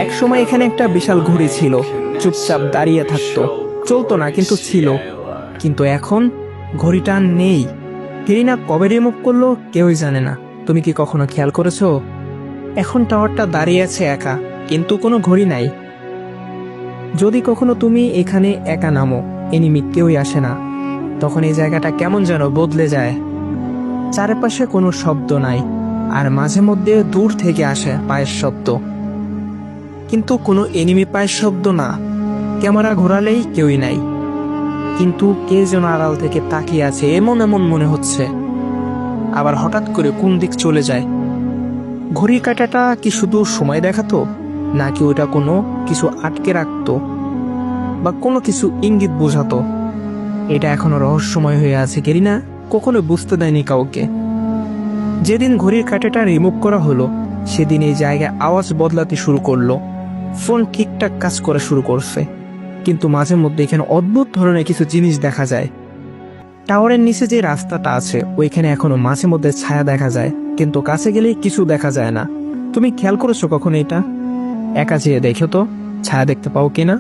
একসময় এখানে একটা বিশাল ঘড়ি ছিল, চুপচাপ দাঁড়িয়ে থাকতো, চলতো না কিন্তু ছিল। কিন্তু এখন ঘড়িটা আর নেই। কেরিনা কবে রিমুভ করলো কেউই জানে না। তুমি কি কখনো খেয়াল করেছো? এখন টাওয়ারটা দাঁড়িয়ে আছে একা, কিন্তু কোনো ঘড়ি নাই। যদি কখনো তুমি এখানে একা নামো, এনিমি কেউই আসে না, তখন এই জায়গাটা কেমন যেন বদলে যায়। চারপাশে কোনো শব্দ নাই, আর মাঝে মধ্যে দূর থেকে আসে পায়ের শব্দ, কিন্তু কোনো এনিমি পায়ের শব্দ না। ক্যামেরা ঘোরালেই কেউই নাই, কিন্তু কে যেন আড়াল থেকে তাকিয়ে আছে এমন এমন মনে হচ্ছে। আবার হঠাৎ করে কোন দিক চলে যায়। ঘড়ির কাঁটাটা কি শুধু সময় দেখাতো, নাকি ওটা কোনো কিছু আটকে রাখতো, বা কোনো কিছু ইঙ্গিত বোঝাতো? এটা এখনো রহস্যময় হয়ে আছে। কেরিনা কখনো বুঝতে দেয়নি কাউকে। যেদিন ঘড়ির কাঁটাটা রিমুভ করা হলো, সেদিন এই জায়গায় আওয়াজ বদলাতে শুরু করলো। ফোন ঠিকঠাক কাজ করা শুরু করছে, কিন্তু মাঝে মধ্যে এখানে অদ্ভুত ধরনের কিছু জিনিস দেখা যায়। টাওয়ারের নিচে যে রাস্তাটা আছে, ওইখানে এখনো মাঝে মধ্যে ছায়া দেখা যায়, কিন্তু কাছে গেলেই কিছু দেখা যায় না। তুমি খেয়াল করেছো কখনো এটা? একা যেয়ে দেখো তো, ছায়া দেখতে পাও কিনা।